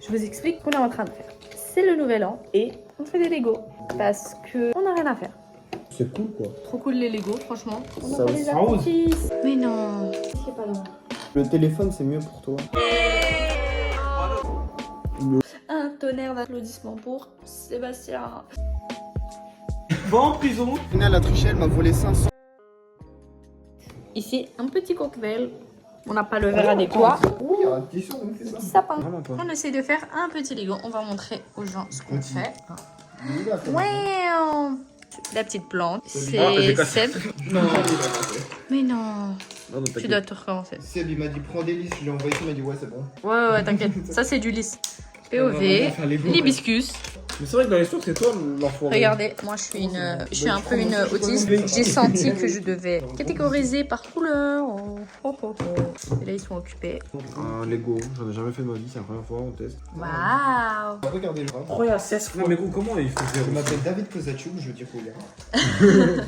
Je vous explique ce qu'on est en train de faire. C'est le nouvel an et on fait des Lego parce que on n'a rien à faire. C'est cool quoi. Trop cool les Lego, franchement. On Ça a fait les ose. artifices. Mais non. C'est pas long. Le téléphone c'est mieux pour toi. Un tonnerre d'applaudissements pour Sébastien. Va en prison. Final, la trichelle m'a volé 500. Ici, un petit cocktail. On n'a pas le verre adéquat. Oui, un petit son, on fait ça. Petit sapin. Vraiment pas. On essaie de faire un petit Lego. On va montrer aux gens ce qu'on Petit. fait. Il a fait Ouais. La petite plante, Ah, c'est j'ai cassé. Seb. Non, Mais non, Non, tu dois te recommencer. Seb il m'a dit prends des lisses, je lui ai envoyé ça, il m'a dit ouais c'est bon. Ouais, t'inquiète. Ça, c'est du lisse. On va POV, faire les beaux, l'hibiscus. Mais c'est vrai que dans l'histoire, c'est toi l'enfoiré. Regardez, moi, je suis un peu une autiste. J'ai senti que je devais catégoriser par couleur. Oh. Et là, ils sont occupés. Un Lego, j'en ai jamais fait de ma vie, c'est la première fois, on teste. Waouh. Regardez le bras. Incroyable, 16 fois. Non, mais gros, comment il faut faire Je m'appelle David Kozachuk, je veux dire regarde.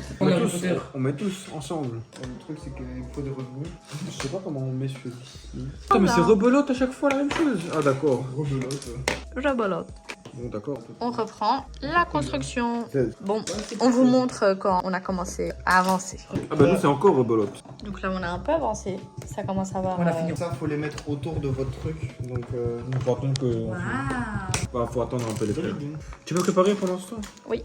on met tous ensemble. Le truc c'est qu'il faut des revenus. Je sais pas comment on met celui-ci. Putain, mais c'est rebelote à chaque fois la même chose. Ah, d'accord. Rebelote. Jabolote. Bon, d'accord. On reprend la construction. 16. Bon, on vous montre quand on a commencé à avancer. Ah, bah, nous, c'est encore rebelote. Donc là, on a un peu avancé. Ça commence à avoir... On a fini. Ça faut les mettre autour de votre truc. Donc Faut attendre que. Waouh. Bah, faut attendre un peu les frais. Tu veux préparer pendant ce temps? Oui.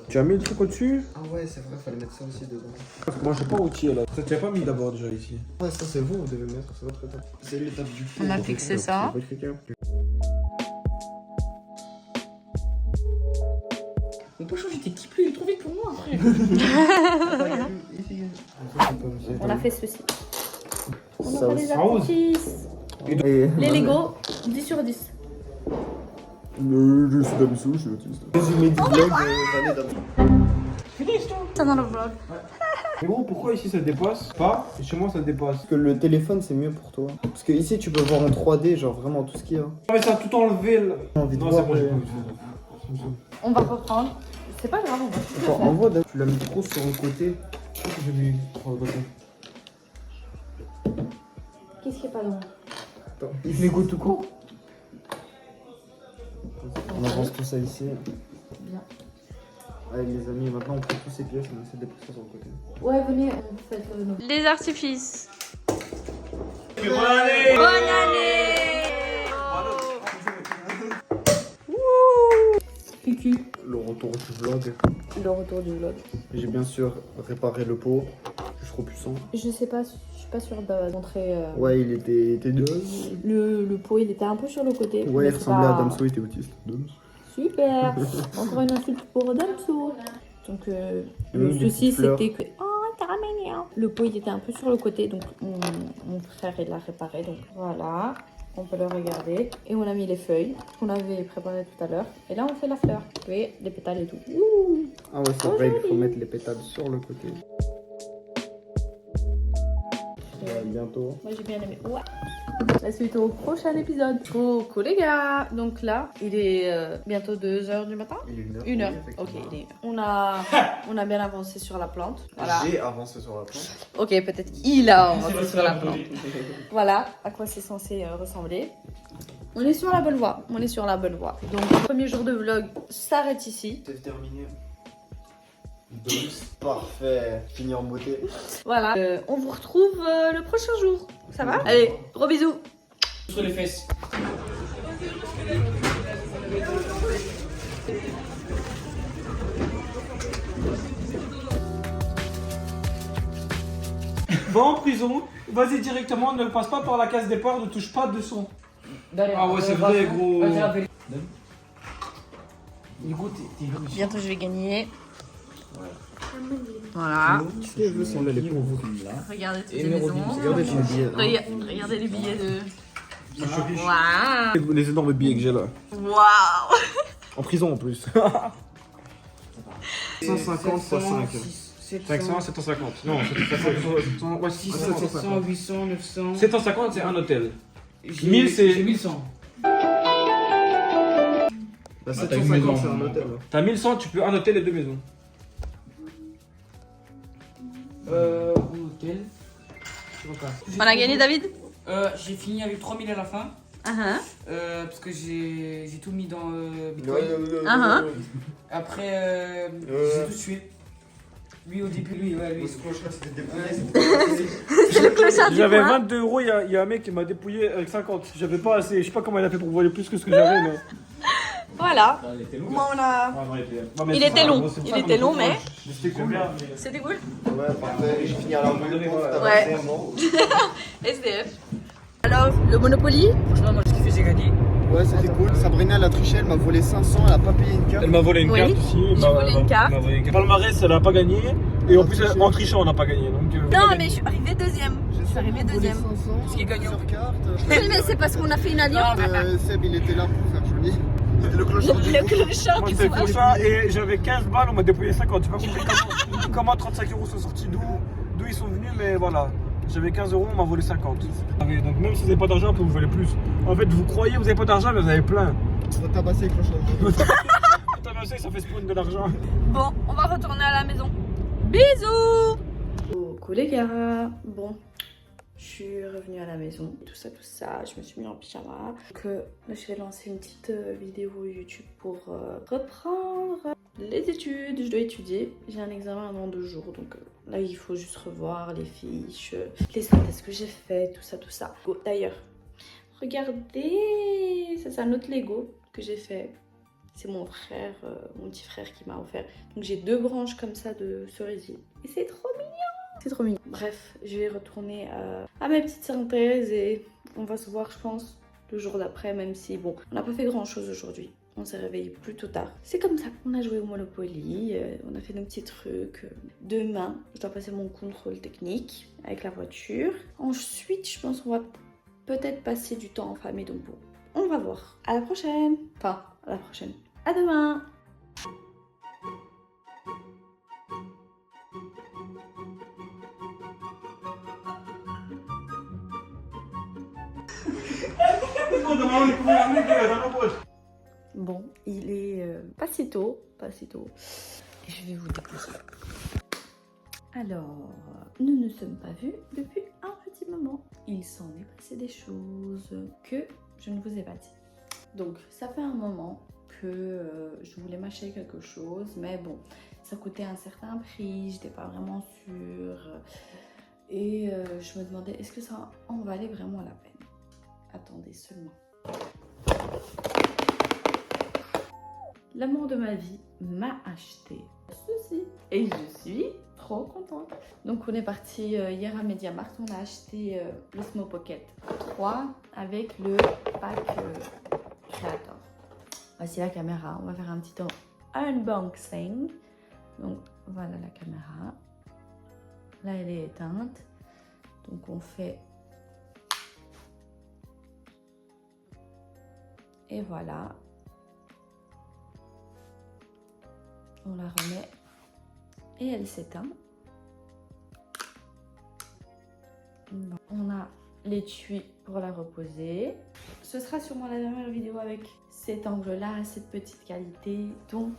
Tu as mis le truc au-dessus? ah ouais c'est vrai, fallait mettre ça aussi dedans. Parce que moi, j'ai pas outillé là. Ça, tu as pas mis d'abord déjà ici. Ouais ça c'est vous devez mettre, c'est votre étape. C'est l'étape du On a fixé ça. Pas écrit. On peut changer tes petits plis, il est trop vite pour moi, frère. On a fait ceci. On Ça a fait les ça ose. artifices. Et Les Lego, 10 sur 10. je suis Damsou, je suis autiste. Résumé du vlog Vanessa Damsou. Ça dans le vlog. Mais gros, pourquoi ici ça dépasse pas et chez moi ça dépasse? Parce que le téléphone c'est mieux pour toi. Parce que ici tu peux voir en 3D genre vraiment tout ce qu'il y a. Ah, mais ça a tout enlevé là. J'ai envie de Non, voir. c'est bon, j'ai pas vu ça. On va reprendre. C'est pas grave, on va tout Attends, en vrai, tu l'as mis trop sur le côté. J'ai mis sur le côté. Qu'est-ce qui est pas long? Attends, les go tout court. On avance tout ça ici. Bien. Allez les amis, maintenant on prend tous ces pièces, on essaie de pousser sur le côté. Ouais, venez, on fait les artifices. Bonne année! Bonne année! Cucu. Le retour du vlog. Le retour du vlog. J'ai bien sûr réparé le pot. Je suis trop puissant. Je sais pas, je suis pas sûre de montrer. Ouais, il était deux. Le pot, il était un peu sur le côté. Ouais, mais il c'est ressemblait pas- à Damso, il était autiste. Super. Encore une insulte pour Damso. Donc le Des souci petites fleurs. c'était que t'as mignon. Le pot il était un peu sur le côté, donc mon frère il l'a réparé. Donc voilà, on peut le regarder. Et on a mis les feuilles qu'on avait préparées tout à l'heure. Et là on fait la fleur. Vous voyez, les pétales et tout. Ouh. Ah ouais, c'est Oh, vrai, il faut joli. mettre les pétales sur le côté. Ouais, bientôt. Moi j'ai bien aimé. Ouais. La suite au prochain épisode. Coucou les gars. Donc là, il est bientôt 2h du matin. Il est 1h. 1h. Ok, il est 1h. On a bien avancé sur la plante. Voilà. J'ai avancé sur la plante. Ok, peut-être qu'il a avancé sur la plante. Voilà à quoi c'est censé ressembler. On est sur la bonne voie. On est sur la bonne voie. Donc, le premier jour de vlog s'arrête ici. C'est terminé. Parfait. Fini en beauté. Voilà. On vous retrouve le prochain jour. Ça va? Allez, gros bisous. Sur les fesses. Va en prison, vas-y directement, ne passe pas par la case départ, ne touche pas de son. Ah ouais, c'est vrai, gros. Hugo, t'es Bientôt, je vais gagner. Voilà. Je veux son lait pour vous. Regardez toutes les Numéro maisons. 10. Regardez les billets. Regardez les billets de... Waouh. Les énormes billets que j'ai là. Waouh. En prison en plus. 150 x 5. 500, 750. Non, 750. Ouais, 600, 700, 800, 900. 750, c'est un hôtel. J'ai 1000, c'est- j'ai 1100. Bah, t'as une maison, 750, c'est un hôtel. T'as 1100, tu peux annoter les deux maisons. Hôtel. Je sais pas. On a gagné, David? J'ai fini avec 3000 à la fin. Parce que j'ai tout mis dans Bitcoin. Après, j'ai tout tué. Lui au début, lui. J'avais 22 euros, il y a un mec qui m'a dépouillé avec 50. J'avais pas assez, je sais pas comment il a fait pour voler plus que ce que j'avais. Mais... Voilà. Ah, il était long. Moi, on a... mais Il était long. Il était long, mais... C'était cool. C'était cool. Ouais, parfait. J'ai fini à la Ouais. SDF. Alors, le Monopoly? Franchement, moi, ce qui fait, j'ai gagné. Ouais, c'était cool. Sabrina, elle a triché, elle m'a volé 500, elle a pas payé une carte. Elle m'a volé une carte aussi. J'ai volé une carte. Palmarès, elle a pas gagné. Et en plus, en trichant, on n'a pas gagné. Donc, Non, mais je suis arrivée deuxième. Je suis arrivée deuxième. Ce qui est gagnant. Sur carte. Mais c'est parce qu'on a fait une alliance. Seb, il était là pour faire joli. C'était le clochard. Le clochard moi, qui c'était se pour ça. Et j'avais 15 balles, on m'a dépouillé 50. J'ai pas compris comment 35 euros sont sortis d'où ils sont venus, mais voilà. J'avais 15 euros, on m'a volé 50. Donc même si vous n'avez pas d'argent, on peut vous voler plus. En fait, vous croyez que vous n'avez pas d'argent, mais vous avez plein. On va tabasser le clochard. Tabasser, ça fait spawn de l'argent. Bon, on va retourner à la maison. Bisous. Coucou les gars. Bon, je suis revenue à la maison. Tout ça. Je me suis mis en pyjama. Donc là, je vais lancer une petite vidéo YouTube pour reprendre les études. Je dois étudier. J'ai un examen dans 2 jours. Donc là, il faut juste revoir les fiches, les synthèses que j'ai fait, tout ça. Oh, d'ailleurs, regardez, ça c'est un autre Lego que j'ai fait. C'est mon frère, mon petit frère qui m'a offert. Donc j'ai 2 branches comme ça de cerisier. Et c'est trop mignon. C'est trop mignon. Bref, je vais retourner à ma petite synthèse et on va se voir, je pense, le jour d'après, même si, bon, on n'a pas fait grand chose aujourd'hui. On s'est réveillé plutôt tard. C'est comme ça. On a joué au Monopoly, on a fait nos petits trucs. Demain, je dois passer mon contrôle technique avec la voiture. Ensuite, je pense qu'on va peut-être passer du temps en famille. Donc bon, on va voir. À la prochaine. Enfin, à la prochaine. À demain. Bon, il est pas si tôt. Et je vais vous déposer. Alors, nous ne sommes pas vus depuis un petit moment. Il s'en est passé des choses que je ne vous ai pas dit. Donc, ça fait un moment que je voulais m'acheter quelque chose, mais bon, ça coûtait un certain prix, j'étais pas vraiment sûre. Et je me demandais, est-ce que ça en valait vraiment la peine? Attendez seulement. L'amour de ma vie m'a acheté ceci. Et je suis trop contente. Donc on est parti hier à MediaMarkt. On a acheté l'Osmo Pocket 3 avec le pack Creator. Voici la caméra. On va faire un petit unboxing. Donc voilà la caméra. Là elle est éteinte. Donc on fait... Et voilà. On la remet et elle s'éteint. On a l'étui pour la reposer. Ce sera sûrement la dernière vidéo avec cet angle-là, cette petite qualité. Donc,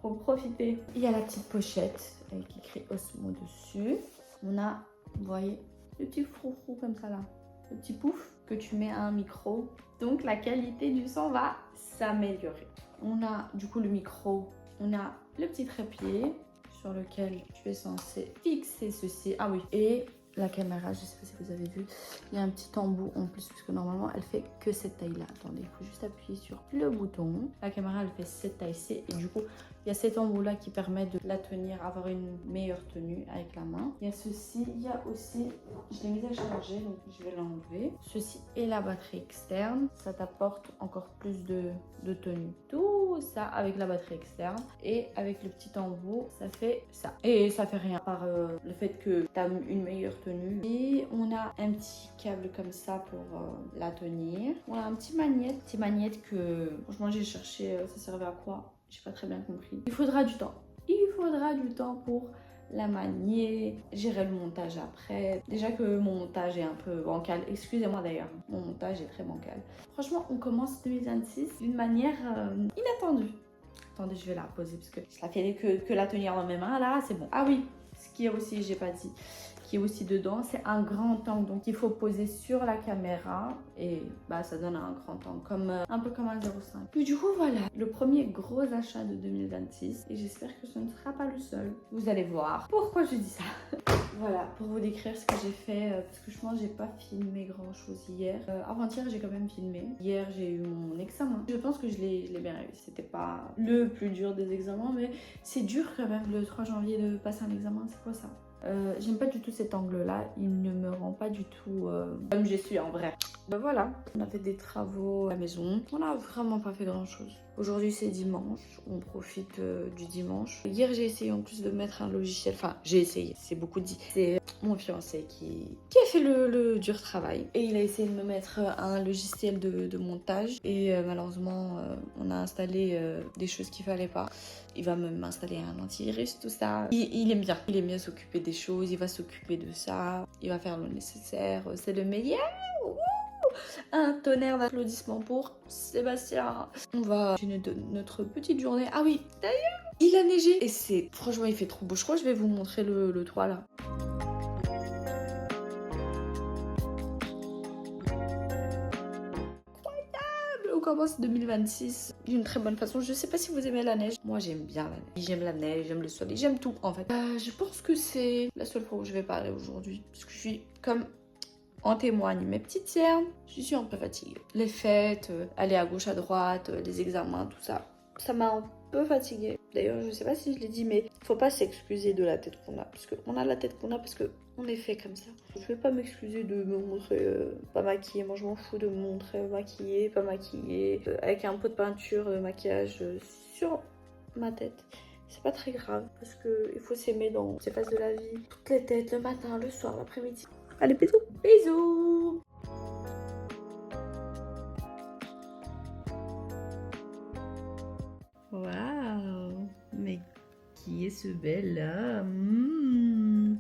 faut profiter. Il y a la petite pochette avec écrit Osmo dessus. On a, vous voyez, le petit froufrou comme ça là. Le petit pouf que tu mets à un micro. Donc, la qualité du son va s'améliorer. On a du coup le micro. On a le petit trépied sur lequel tu es censé fixer ceci. Ah oui, et la caméra, je ne sais pas si vous avez vu, il y a un petit embout en plus, puisque normalement, elle fait que cette taille-là. Attendez, il faut juste appuyer sur le bouton. La caméra, elle fait cette taille-ci. Et du coup, il y a cet embout-là qui permet de la tenir, avoir une meilleure tenue avec la main. Il y a ceci, il y a aussi, je l'ai mis à charger, donc je vais l'enlever. Ceci est la batterie externe. Ça t'apporte encore plus de tenue. Tout ça avec la batterie externe. Et avec le petit embout, ça fait ça. Et ça fait rien par le fait que tu as une meilleure tenue. Et on a un petit câble comme ça pour la tenir. On a un petit magnète que franchement j'ai cherché, ça servait à quoi? J'ai pas très bien compris. Il faudra du temps. Il faudra du temps pour la manier, gérer le montage après. Déjà que mon montage est un peu bancal, excusez-moi d'ailleurs, mon montage est très bancal. Franchement, on commence 2026 d'une manière inattendue. Attendez, je vais la poser parce que je la fais que la tenir dans mes mains. Là, c'est bon. Ah oui, ce qui est aussi, j'ai pas dit, qui est aussi dedans, c'est un grand angle. Donc, il faut poser sur la caméra et bah, ça donne un grand angle, comme, un peu comme un 0,5. Mais du coup, voilà, le premier gros achat de 2026 et j'espère que ce ne sera pas le seul. Vous allez voir pourquoi je dis ça. Voilà, pour vous décrire ce que j'ai fait, parce que je pense que j'ai pas filmé grand chose hier. Avant-hier, j'ai quand même filmé. Hier, j'ai eu mon examen. Je pense que je l'ai bien réussi. C'était pas le plus dur des examens, mais c'est dur quand même le 3 janvier de passer un examen. C'est quoi ça? J'aime pas du tout cet angle-là. Il ne me rend pas du tout comme je suis en vrai. Ben voilà, on a fait des travaux à la maison. On n'a vraiment pas fait grand-chose. Aujourd'hui, c'est dimanche. On profite du dimanche. Hier, j'ai essayé en plus de mettre un logiciel. Enfin, j'ai essayé. C'est beaucoup dit. C'est mon fiancé qui a fait le dur travail. Et il a essayé de me mettre un logiciel de montage. Et malheureusement, on a installé des choses qu'il fallait pas. Il va m'installer un antivirus, tout ça. Il aime bien. Il aime bien s'occuper des choses. Il va s'occuper de ça. Il va faire le nécessaire. C'est le meilleur. Un tonnerre d'applaudissements pour Sébastien. On va continuer notre petite journée. Ah oui, d'ailleurs, il a neigé. Et franchement, il fait trop beau. Je crois que je vais vous montrer le toit là. On commence 2026 d'une très bonne façon. Je sais pas si vous aimez la neige. Moi, j'aime bien la neige. J'aime la neige, j'aime le soleil, j'aime tout en fait. Je pense que c'est la seule fois où je vais parler aujourd'hui. Parce que je suis comme en témoigne mes petites cernes. Je suis un peu fatiguée. Les fêtes, aller à gauche, à droite, les examens, tout ça. Ça m'a un peu fatiguée. D'ailleurs, je sais pas si je l'ai dit, mais faut pas s'excuser de la tête qu'on a. Parce qu'on a la tête qu'on a parce qu'on est fait comme ça. Je vais pas m'excuser de me montrer pas maquillée. Moi, je m'en fous de me montrer maquillée, pas maquillée. Avec un pot de peinture, de maquillage sur ma tête. C'est pas très grave parce qu'il faut s'aimer dans ces phases de la vie. Toutes les têtes, le matin, le soir, l'après-midi. Allez, bisous. Bisous. Waouh, mais qui est ce bel homme?